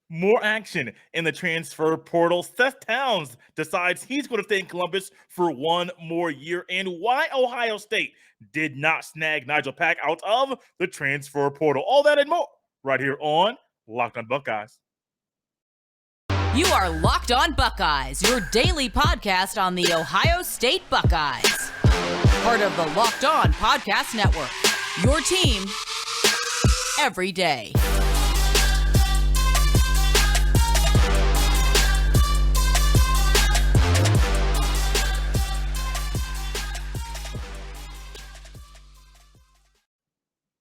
More action in the transfer portal. Seth Towns decides he's going to stay in Columbus for one more year, and why Ohio State did not snag Nigel Pack out of the transfer portal. All that and more right here on Locked on Buckeyes. You are Locked on Buckeyes, your daily podcast on the Ohio State Buckeyes. Part of the Locked on Podcast Network, your team every day.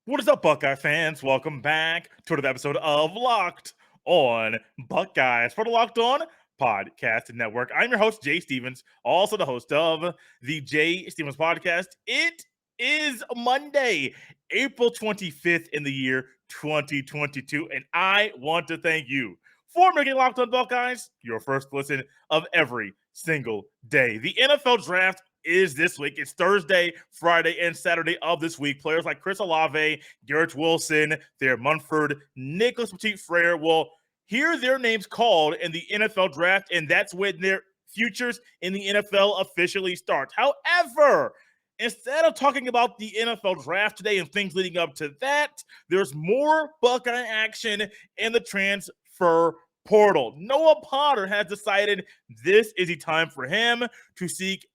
What is up, Buckeye fans? Welcome back to another episode of Locked on Buckeyes for the Locked on Podcast Network. I'm your host, Jay Stevens, also the host of the Jay Stevens Podcast. It is Monday, April 25th in the year 2022, and I want to thank you for making Locked on Buckeyes your first listen of every single day. The NFL Draft is this week. It's Thursday, Friday, and Saturday of this week. Players like Chris Olave, Garrett Wilson, Thayer Munford, Nicholas Petit-Frere will hear their names called in the NFL Draft, and that's when their futures in the NFL officially start. However, instead of talking about the NFL Draft today and things leading up to that, there's more Buckeye action in the transfer portal. Noah Potter has decided this is the time for him to seek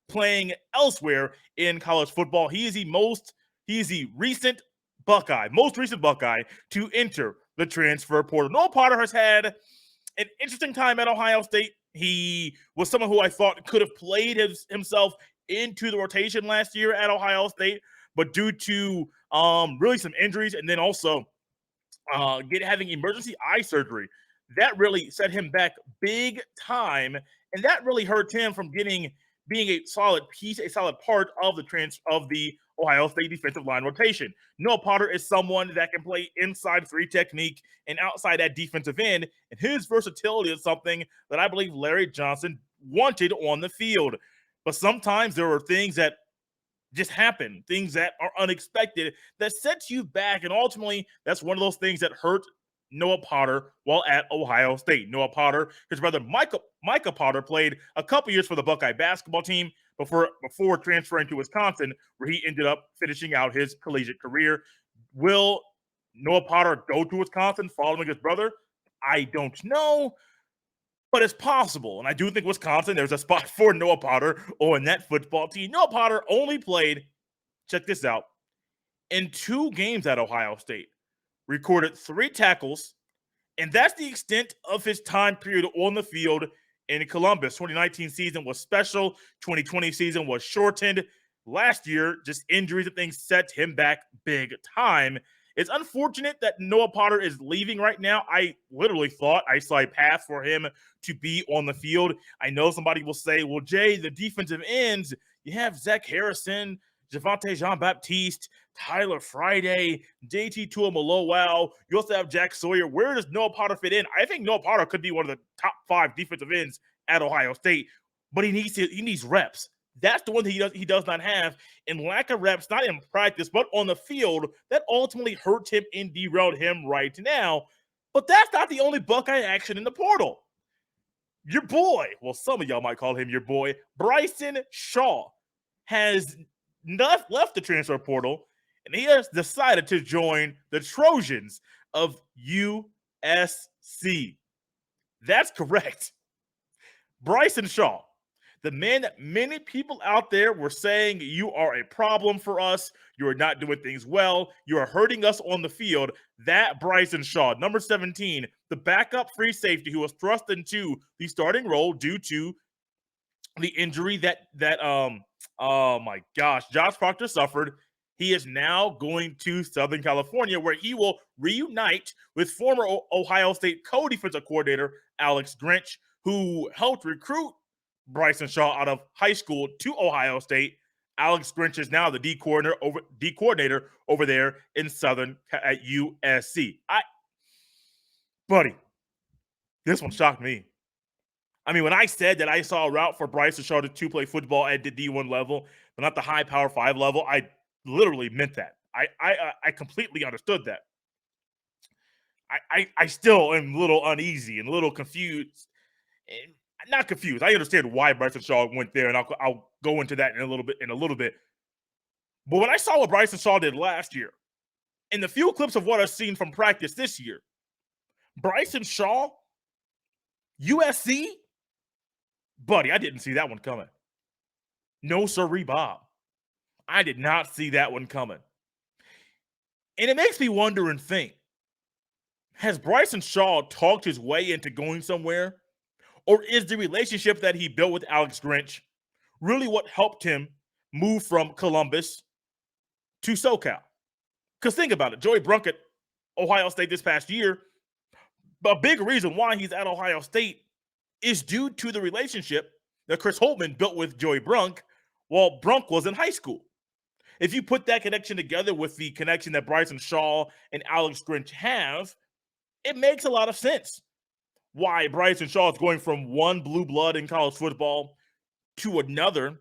playing elsewhere in college football. He is the most recent Buckeye to enter the transfer portal. Noah Potter has had an interesting time at Ohio State. He was someone who I thought could have played himself into the rotation last year at Ohio State, but due to really some injuries and then also having emergency eye surgery, that really set him back big time, and that really hurt him from being a solid piece, a solid part of the Ohio State defensive line rotation. Noah Potter is someone that can play inside three technique and outside that defensive end, and his versatility is something that I believe Larry Johnson wanted on the field. But sometimes there are things that just happen, things that are unexpected that sets you back, and ultimately that's one of those things that hurt Noah Potter while at Ohio State. Noah Potter, his brother Micah Potter, played a couple years for the Buckeye basketball team before transferring to Wisconsin, where he ended up finishing out his collegiate career. Will Noah Potter go to Wisconsin following his brother? I don't know, but it's possible. And I do think Wisconsin, there's a spot for Noah Potter on that football team. Noah Potter only played, check this out, in 2 games at Ohio State. Recorded 3 tackles, and that's the extent of his time period on the field in Columbus. 2019 season was special. 2020 season was shortened. Last year, just injuries and things set him back big time. It's unfortunate that Noah Potter is leaving right now. I literally thought I saw a path for him to be on the field. I know somebody will say, well, Jay, the defensive ends, you have Zach Harrison, Javonte Jean-Baptiste, Tyler Friday, JT Tuamaloau. You also have Jack Sawyer. Where does Noah Potter fit in? I think Noah Potter could be one of the top 5 defensive ends at Ohio State, but he needs reps. That's the one that he does not have. And lack of reps, not in practice, but on the field, that ultimately hurt him and derailed him right now. But that's not the only Buckeye action in the portal. Your boy, well, some of y'all might call him your boy, Bryson Shaw, has left the transfer portal, and he has decided to join the Trojans of USC. That's correct. Bryson Shaw, the man that many people out there were saying, you are a problem for us, you are not doing things well, you are hurting us on the field. That Bryson Shaw, number 17, the backup free safety who was thrust into the starting role due to the injury that oh my gosh, Josh Proctor suffered. He is now going to Southern California, where he will reunite with former Ohio State co-defensive coordinator Alex Grinch, who helped recruit Bryson Shaw out of high school to Ohio State. Alex Grinch is now the D coordinator over there in Southern at USC. Buddy, this one shocked me. I mean, when I said that I saw a route for Bryson Shaw to play football at the D1 level, but not the high Power 5 level, I literally meant that. I completely understood that. I still am a little uneasy and a little confused. And not confused. I understand why Bryson Shaw went there, and I'll go into that in a little bit. But when I saw what Bryson Shaw did last year, in the few clips of what I've seen from practice this year, Bryson Shaw, USC, buddy, I didn't see that one coming. No sirree, Bob. I did not see that one coming. And it makes me wonder and think, has Bryson Shaw talked his way into going somewhere? Or is the relationship that he built with Alex Grinch really what helped him move from Columbus to SoCal? Because think about it, Joey Brunk at Ohio State this past year, a big reason why he's at Ohio State is due to the relationship that Chris Holtmann built with Joey Brunk while Brunk was in high school. If you put that connection together with the connection that Bryson Shaw and Alex Grinch have, it makes a lot of sense why Bryson Shaw is going from one blue blood in college football to another.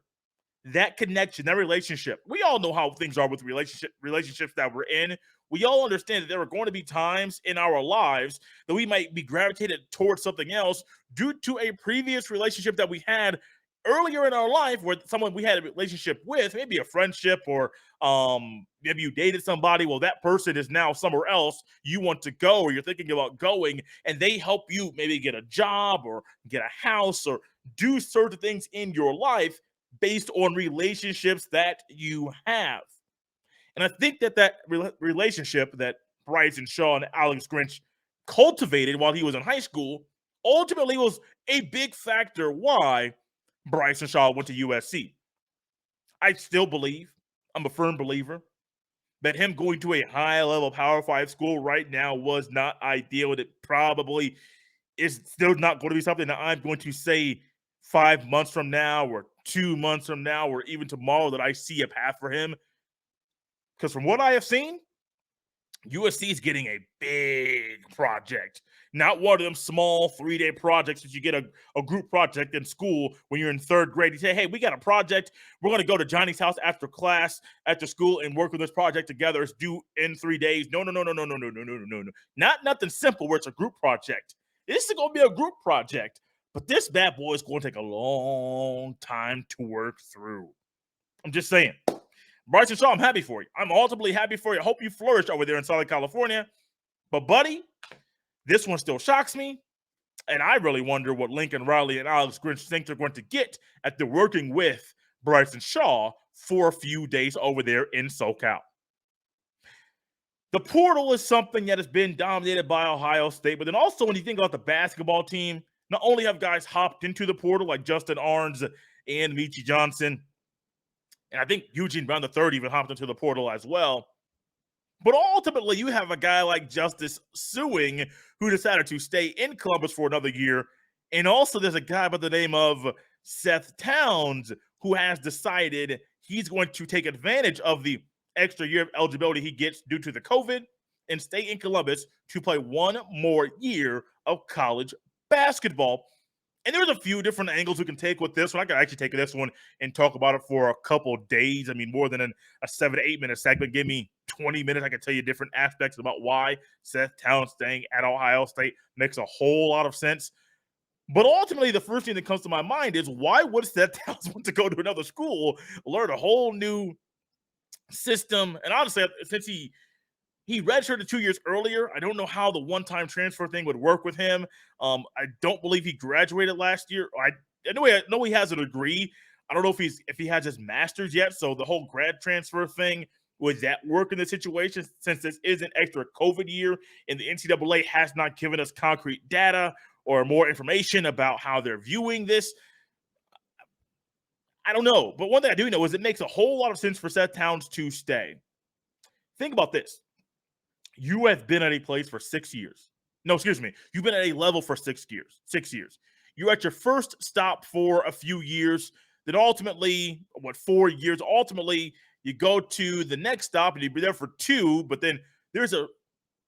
That connection, that relationship. We all know how things are with relationships that we're in. We all understand that there are going to be times in our lives that we might be gravitated towards something else due to a previous relationship that we had earlier in our life where someone we had a relationship with, maybe a friendship or maybe you dated somebody. Well, that person is now somewhere else you want to go or you're thinking about going, and they help you maybe get a job or get a house or do certain things in your life based on relationships that you have. And I think that relationship that Bryson Shaw and Alex Grinch cultivated while he was in high school ultimately was a big factor why Bryson Shaw went to USC. I still believe, I'm a firm believer, that him going to a high-level Power 5 school right now was not ideal, and it probably is still not going to be something that I'm going to say 5 months from now or 2 months from now or even tomorrow that I see a path for him. Because from what I have seen, USC is getting a big project, not one of them small 3-day projects that you get a group project in school when you're in third grade. You say, hey, we got a project. We're going to go to Johnny's house after class, after school, and work on this project together. It's due in 3 days. No. Not nothing simple where it's a group project. This is going to be a group project, but this bad boy is going to take a long time to work through. I'm just saying. Bryson Shaw, I'm happy for you. I'm ultimately happy for you. I hope you flourish over there in Southern California. But, buddy, this one still shocks me. And I really wonder what Lincoln Riley and Alex Grinch think they're going to get after working with Bryson Shaw for a few days over there in SoCal. The portal is something that has been dominated by Ohio State. But then also when you think about the basketball team, not only have guys hopped into the portal like Justin Arns and Michi Johnson, and I think Eugene Brown III even hopped into the portal as well. But ultimately, you have a guy like Justice Suing who decided to stay in Columbus for another year. And also there's a guy by the name of Seth Towns who has decided he's going to take advantage of the extra year of eligibility he gets due to the COVID and stay in Columbus to play one more year of college basketball. And there's a few different angles we can take with this one. I could actually take this one and talk about it for a couple days. I mean, more than a 7 to 8 minute segment. Give me 20 minutes. I can tell you different aspects about why Seth Towns staying at Ohio State makes a whole lot of sense. But ultimately, the first thing that comes to my mind is why would Seth Towns want to go to another school, learn a whole new system? And honestly, since he redshirted 2 years earlier, I don't know how the one-time transfer thing would work with him. I don't believe he graduated last year. I know he has a degree. I don't know if he has his master's yet. So the whole grad transfer thing, would that work in the situation since this is an extra COVID year and the NCAA has not given us concrete data or more information about how they're viewing this? I don't know. But one thing I do know is it makes a whole lot of sense for Seth Towns to stay. Think about this. You have been at a place for 6 years. No, excuse me. You've been at a level for 6 years. 6 years. You're at your first stop for a few years. Then ultimately, 4 years? Ultimately, you go to the next stop and you'll be there for 2. But then there's a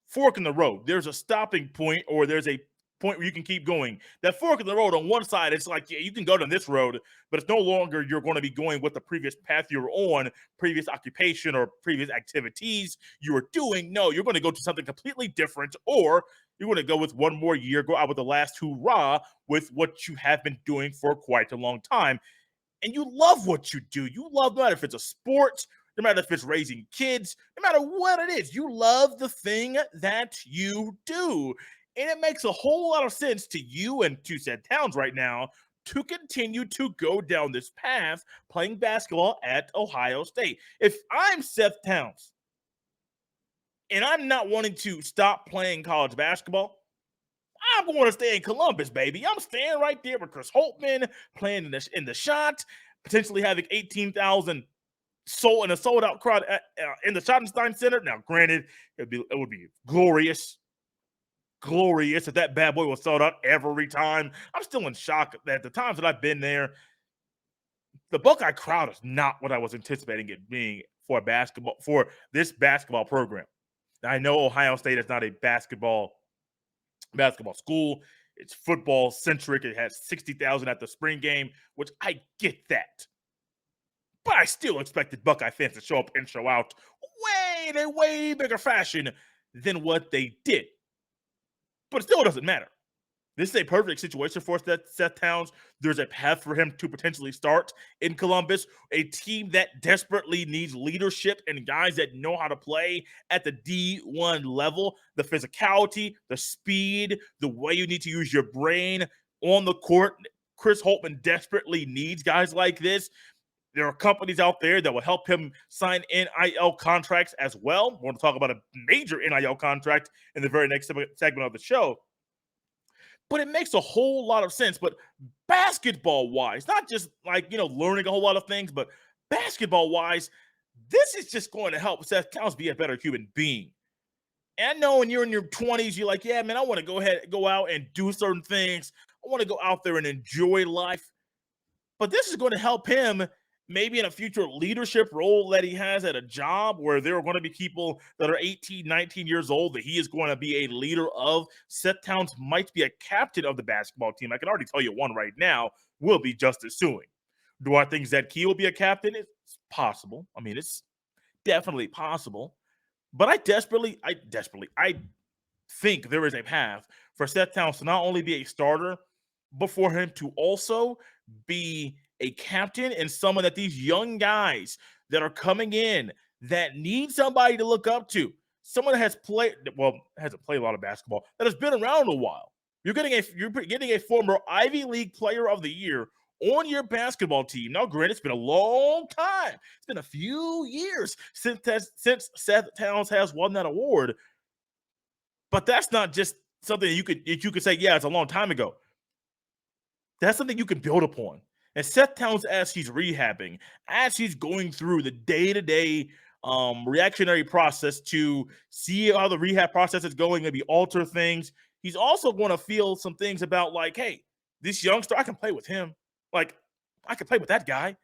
fork in the road. There's a stopping point or there's a point where you can keep going. That fork in the road on one side, it's like, yeah, you can go down this road, but it's no longer you're going to be going with the previous path you were on, previous occupation or previous activities you were doing. No, you're going to go to something completely different, or you're going to go with one more year, go out with the last hurrah with what you have been doing for quite a long time. And you love what you do. You love, no matter if it's a sport, no matter if it's raising kids, no matter what it is, you love the thing that you do. And it makes a whole lot of sense to you and to Seth Towns right now to continue to go down this path playing basketball at Ohio State. If I'm Seth Towns and I'm not wanting to stop playing college basketball, I'm going to stay in Columbus, baby. I'm staying right there with Chris Holtman, playing in the shot, potentially having 18,000 in a sold out crowd in the Schottenstein Center. Now, granted, it would be glorious if that bad boy was sold out every time. I'm still in shock that the times that I've been there, the Buckeye crowd is not what I was anticipating it being for this basketball program. Now, I know Ohio State is not a basketball school. It's football centric. It has 60,000 at the spring game, which I get that. But I still expected Buckeye fans to show up and show out in a way bigger fashion than what they did. But it still doesn't matter. This is a perfect situation for Seth Towns. There's a path for him to potentially start in Columbus, a team that desperately needs leadership and guys that know how to play at the D1 level. The physicality, the speed, the way you need to use your brain on the court. Chris Holtman desperately needs guys like this. There are companies out there that will help him sign NIL contracts as well. We're going to talk about a major NIL contract in the very next segment of the show. But it makes a whole lot of sense. But basketball-wise, not just like, learning a whole lot of things, but basketball-wise, this is just going to help Seth Towns be a better human being. And I know when you're in your 20s, you're like, yeah, man, I want to go out and do certain things. I want to go out there and enjoy life. But this is going to help him maybe in a future leadership role that he has at a job where there are going to be people that are 18, 19 years old that he is going to be a leader of. Seth Towns might be a captain of the basketball team. I can already tell you one right now will be Justice Suing. Do I think Zed Key will be a captain? It's possible. I mean, it's definitely possible. But I think there is a path for Seth Towns to not only be a starter, but for him to also be a captain and someone that these young guys that are coming in that need somebody to look up to, someone that hasn't played a lot of basketball, that has been around a while. You're getting a former Ivy League Player of the Year on your basketball team. Now, granted, it's been a long time. It's been a few years since Seth Towns has won that award. But that's not just something you could say, yeah, it's a long time ago. That's something you can build upon. And Seth Towns, as he's rehabbing, as he's going through the day-to-day reactionary process to see how the rehab process is going, maybe alter things, he's also going to feel some things about like, hey, this youngster, I can play with him. Like, I can play with that guy.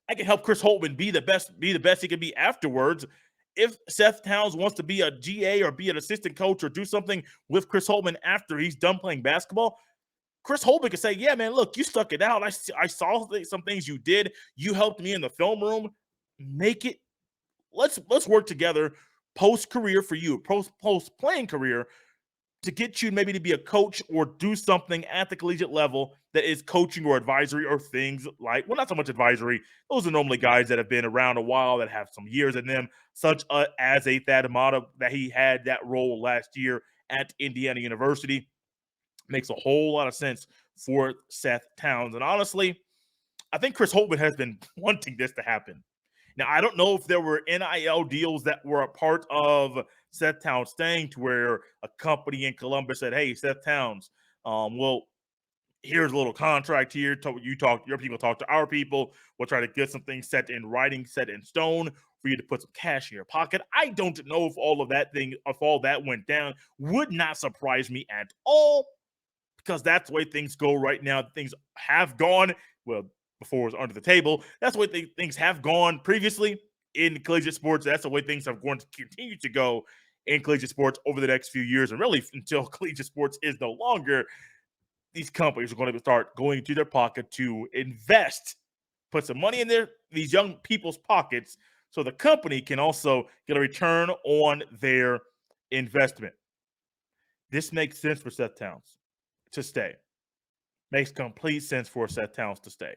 I can help Chris Holtman be the best he can be afterwards. If Seth Towns wants to be a GA or be an assistant coach or do something with Chris Holtman after he's done playing basketball, Chris Holtman could say, yeah, man, look, you stuck it out. I saw some things you did. You helped me in the film room. Let's work together post-career for you, post-playing career, to get you maybe to be a coach or do something at the collegiate level that is coaching or advisory or things like, well, not so much advisory. Those are normally guys that have been around a while, that have some years in them, such as a Thad Amata, that he had that role last year at Indiana University. Makes a whole lot of sense for Seth Towns. And honestly, I think Chris Holtman has been wanting this to happen. Now, I don't know if there were NIL deals that were a part of Seth Towns staying to where a company in Columbus said, hey, Seth Towns, here's a little contract here. Your people talk to our people. We'll try to get some things set in writing, set in stone for you to put some cash in your pocket. I don't know if all that went down. Would not surprise me at all, because that's the way things go right now. Things have gone, well, before it was under the table. That's the way things have gone previously in collegiate sports. That's the way things are going to continue to go in collegiate sports over the next few years, and really until collegiate sports is no longer, these companies are going to start going into their pocket to invest, put some money in these young people's pockets, so the company can also get a return on their investment. This makes sense for Seth Towns to stay. Makes complete sense for Seth Towns to stay.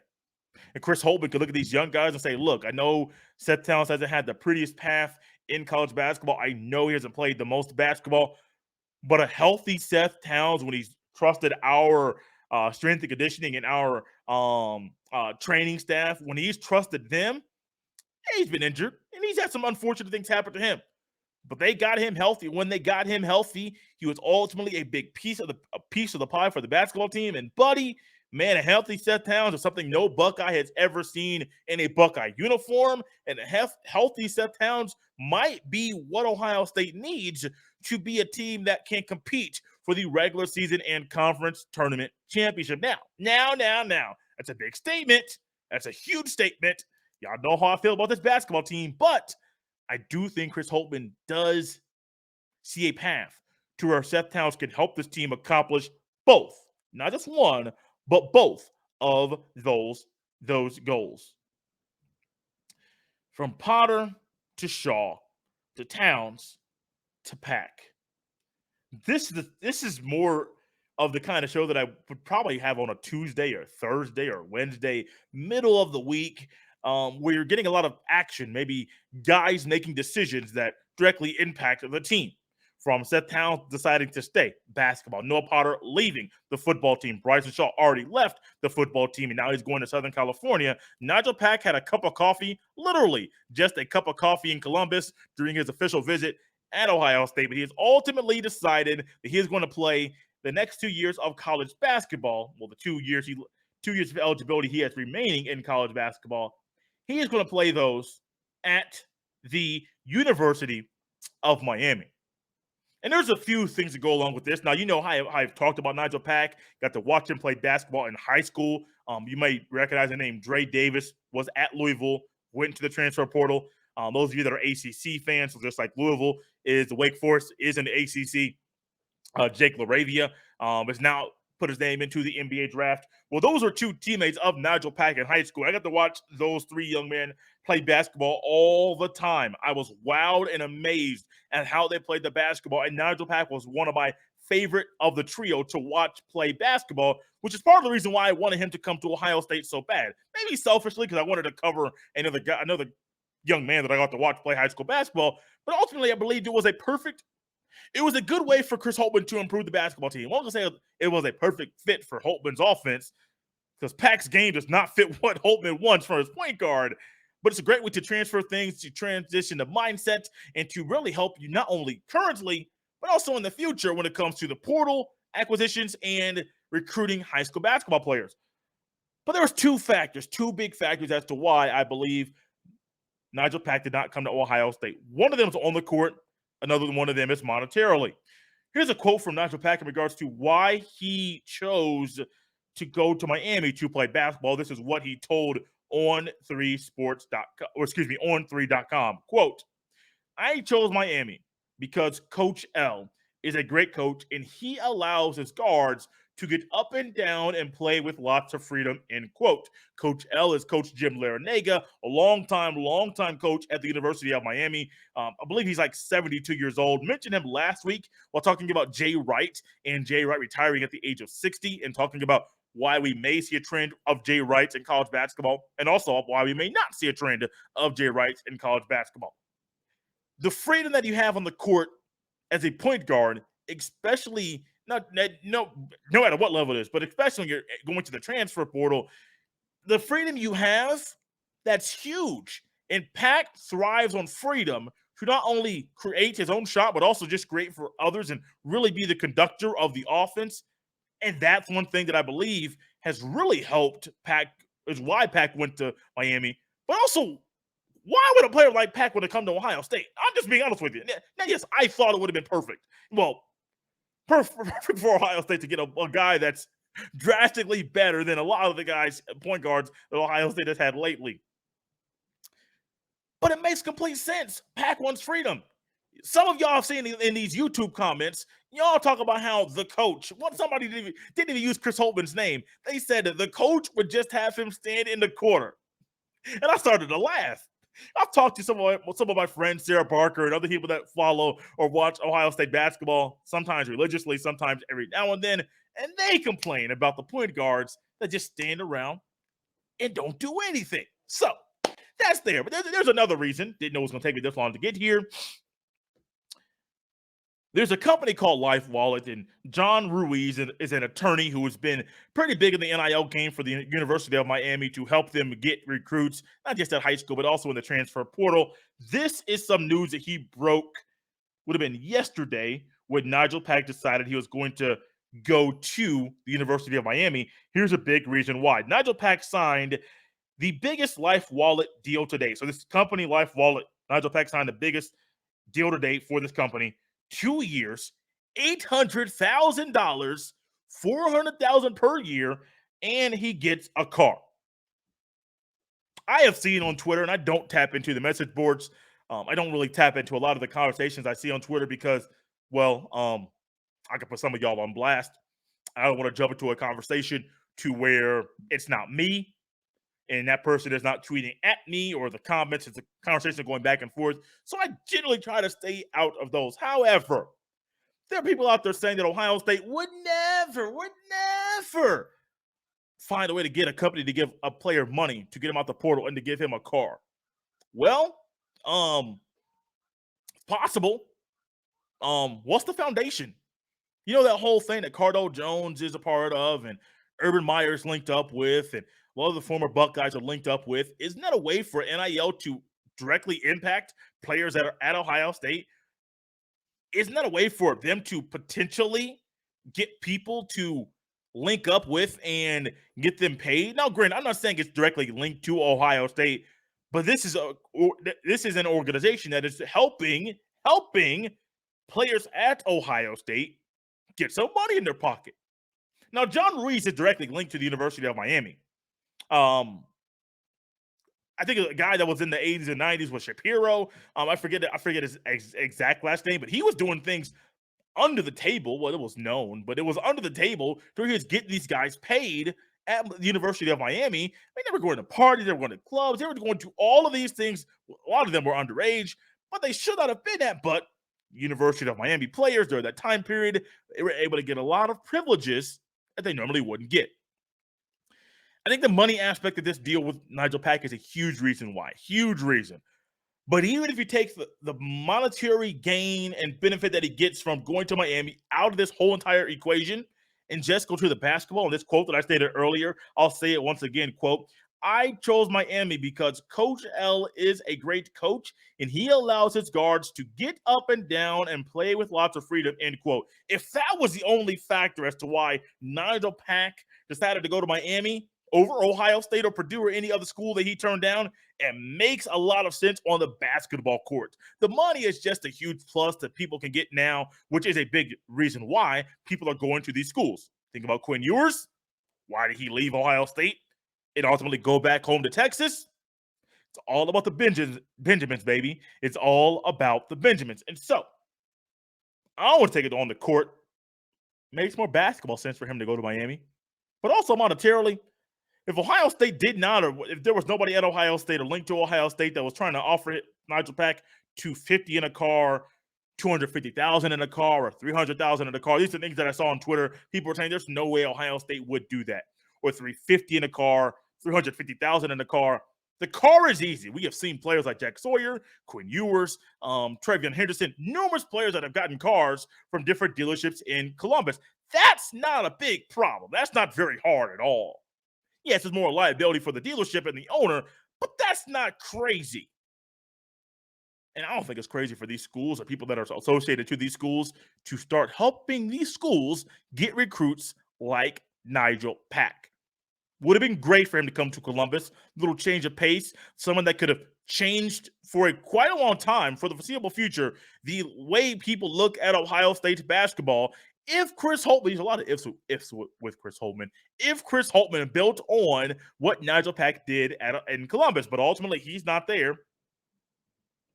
And Chris Holtmann could look at these young guys and say, look, I know Seth Towns hasn't had the prettiest path in college basketball. I know he hasn't played the most basketball, but a healthy Seth Towns, when he's trusted our strength and conditioning and our training staff, when he's trusted them, he's been injured and he's had some unfortunate things happen to him. But they got him healthy. When they got him healthy, he was ultimately a big piece of the pie for the basketball team. And buddy, man, a healthy Seth Towns is something no Buckeye has ever seen in a Buckeye uniform. And a healthy Seth Towns might be what Ohio State needs to be a team that can compete for the regular season and conference tournament championship. Now, that's a big statement. That's a huge statement. Y'all know how I feel about this basketball team, but I do think Chris Holtmann does see a path to where Seth Towns can help this team accomplish both, not just one, but both of those goals. From Potter to Shaw to Towns to Pack. This is more of the kind of show that I would probably have on a Tuesday or Thursday or Wednesday, middle of the week, where you're getting a lot of action, maybe guys making decisions that directly impact the team. From Seth Towns deciding to stay, basketball. Noah Potter leaving the football team. Bryson Shaw already left the football team, and now he's going to Southern California. Nigel Pack had a cup of coffee, literally just a cup of coffee in Columbus during his official visit at Ohio State, but he has ultimately decided that he is going to play the next 2 years of college basketball. Well, the 2 years of eligibility he has remaining in college basketball, he is going to play those at the University of Miami. And there's a few things that go along with this. Now, you know how I've talked about Nigel Pack. Got to watch him play basketball in high school. You may recognize the name Dre Davis, was at Louisville, went to the transfer portal. Those of you that are ACC fans, so just like Louisville is, the Wake Forest is in the ACC. Jake LaRavia has now put his name into the NBA draft. Well, those are two teammates of Nigel Pack in high school. I got to watch those three young men play basketball all the time. I was wowed and amazed at how they played the basketball, and Nigel Pack was one of my favorite of the trio to watch play basketball, which is part of the reason why I wanted him to come to Ohio State so bad. Maybe selfishly, because I wanted to cover another young man that I got to watch play high school basketball, but ultimately I believed it was a good way for Chris Holtmann to improve the basketball team. I wasn't going to say it was a perfect fit for Holtmann's offense, because Pack's game does not fit what Holtmann wants for his point guard, but it's a great way to transfer things, to transition the mindset, and to really help you not only currently, but also in the future when it comes to the portal, acquisitions, and recruiting high school basketball players. But there was two big factors as to why I believe Nigel Pack did not come to Ohio State. One of them is on the court. Another one of them is monetarily. Here's a quote from Nigel Pack in regards to why he chose to go to Miami to play basketball. This is what he told on3.com. Quote, I chose Miami because Coach L is a great coach, and he allows his guards to get up and down and play with lots of freedom, end quote. Coach L is Coach Jim Larinaga, a long-time coach at the University of Miami. I believe he's like 72 years old. Mentioned him last week while talking about Jay Wright and Jay Wright retiring at the age of 60, and talking about why we may see a trend of Jay Wrights in college basketball, and also why we may not see a trend of Jay Wrights in college basketball. The freedom that you have on the court as a point guard, especially no matter what level it is, but especially when you're going to the transfer portal, the freedom you have, that's huge. And Pack thrives on freedom to not only create his own shot, but also just create for others and really be the conductor of the offense. And that's one thing that I believe has really helped Pack, is why Pack went to Miami. But also, why would a player like Pack want to come to Ohio State? I'm just being honest with you. Now, yes, I thought it would have been perfect. Well, perfect for Ohio State to get a guy that's drastically better than a lot of the guys, point guards, that Ohio State has had lately. But it makes complete sense. Pack wants freedom. Some of y'all have seen in these YouTube comments, y'all talk about how the coach, somebody didn't even use Chris Holtman's name. They said that the coach would just have him stand in the corner. And I started to laugh. I've talked to some of my friends, Sarah Barker, and other people that follow or watch Ohio State basketball, sometimes religiously, sometimes every now and then, and they complain about the point guards that just stand around and don't do anything. So that's there. But there's another reason. Didn't know it was going to take me this long to get here. There's a company called Life Wallet, and John Ruiz is an attorney who has been pretty big in the NIL game for the University of Miami to help them get recruits, not just at high school, but also in the transfer portal. This is some news that he broke, would have been yesterday, when Nigel Pack decided he was going to go to the University of Miami. Here's a big reason why. Nigel Pack signed the biggest Life Wallet deal today. So this company, Life Wallet, Nigel Pack signed the biggest deal to date for this company. 2 years, $800,000, $400,000 per year, and he gets a car. I have seen on Twitter, and I don't tap into the message boards. I don't really tap into a lot of the conversations I see on Twitter because, well, I can put some of y'all on blast. I don't want to jump into a conversation to where it's not me and that person is not tweeting at me or the comments. It's a conversation going back and forth. So I generally try to stay out of those. However, there are people out there saying that Ohio State would never find a way to get a company to give a player money to get him out the portal and to give him a car. Well, it's possible. What's the foundation? You know, that whole thing that Cardale Jones is a part of and Urban Meyer's linked up with, and a lot of the former Buckeyes are linked up with. Isn't that a way for NIL to directly impact players that are at Ohio State? Isn't that a way for them to potentially get people to link up with and get them paid? Now, granted, I'm not saying it's directly linked to Ohio State, but this is an organization that is helping players at Ohio State get some money in their pocket. Now, John Ruiz is directly linked to the University of Miami. I think a guy that was in the 80s and 90s was Shapiro. I forget his exact last name, but he was doing things under the table. Well, it was known, but it was under the table where he was getting these guys paid at the University of Miami. They were going to parties, they were going to clubs, they were going to all of these things. A lot of them were underage, but they should not have been at. But University of Miami players during that time period, they were able to get a lot of privileges that they normally wouldn't get. I think the money aspect of this deal with Nigel Pack is a huge reason why. Huge reason. But even if you take the monetary gain and benefit that he gets from going to Miami out of this whole entire equation and just go to the basketball, and this quote that I stated earlier, I'll say it once again, quote, "I chose Miami because Coach L is a great coach and he allows his guards to get up and down and play with lots of freedom," end quote. If that was the only factor as to why Nigel Pack decided to go to Miami over Ohio State or Purdue or any other school that he turned down, it makes a lot of sense on the basketball court. The money is just a huge plus that people can get now, which is a big reason why people are going to these schools. Think about Quinn Ewers. Why did he leave Ohio State and ultimately go back home to Texas? It's all about the Benjamins, baby. It's all about the Benjamins. And so, I don't want to take it on the court. Makes more basketball sense for him to go to Miami. But also monetarily, if Ohio State did not, or if there was nobody at Ohio State or linked to Ohio State that was trying to offer Nigel Pack $250,000 in a car, $250,000 in a car, or $300,000 in a car, these are things that I saw on Twitter. People were saying there's no way Ohio State would do that. Or $350,000 in a car, $350,000 in a car. The car is easy. We have seen players like Jack Sawyer, Quinn Ewers, Trevion Henderson, numerous players that have gotten cars from different dealerships in Columbus. That's not a big problem. That's not very hard at all. Yes, it's more liability for the dealership and the owner, but that's not crazy. And I don't think it's crazy for these schools or people that are associated to these schools to start helping these schools get recruits like Nigel Pack. Would have been great for him to come to Columbus, a little change of pace, someone that could have changed for quite a long time, for the foreseeable future, the way people look at Ohio State's basketball. If Chris Holtman, there's a lot of ifs with Chris Holtman, if Chris Holtman built on what Nigel Pack did in Columbus, but ultimately he's not there.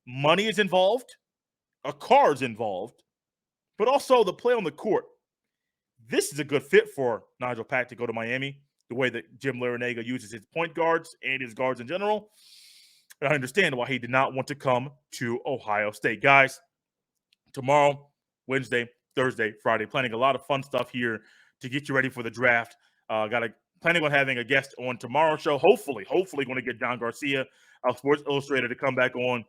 Money is involved. cards involved, but also the play on the court. This is a good fit for Nigel Pack to go to Miami, the way that Jim Larinaga uses his point guards and his guards in general. And I understand why he did not want to come to Ohio State. Guys, tomorrow, Wednesday, Thursday, Friday, planning a lot of fun stuff here to get you ready for the draft. Planning on having a guest on tomorrow's show. Hopefully going to get John Garcia of Sports Illustrated to come back on.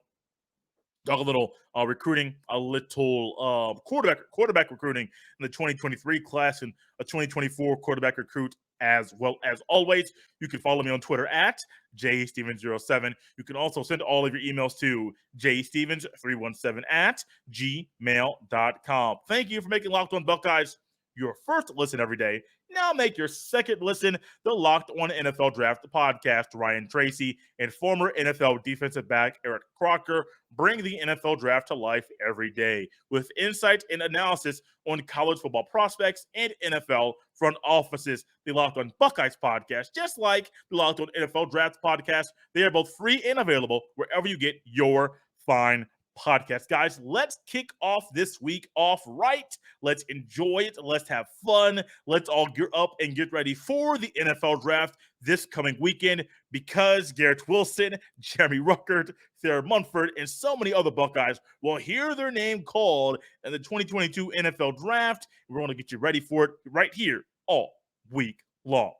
Talk a little recruiting, a little quarterback recruiting in the 2023 class and a 2024 quarterback recruit as well. As always, you can follow me on Twitter at jstevens07. You can also send all of your emails to jstevens317 at gmail.com. Thank you for making Locked On Buckeyes your first listen every day. Now make your second listen the Locked On NFL Draft podcast. Ryan Tracy and former NFL defensive back Eric Crocker bring the NFL Draft to life every day with insight and analysis on college football prospects and NFL front offices. The Locked On Buckeyes podcast, just like the Locked On NFL Draft podcast, they are both free and available wherever you get your fine podcast. Guys, let's kick off this week off right. Let's enjoy it. Let's have fun. Let's all gear up and get ready for the NFL draft this coming weekend, because Garrett Wilson, Jeremy Ruckert, Sarah Munford, and so many other Buckeyes will hear their name called in the 2022 NFL draft. We're going to get you ready for it right here all week long.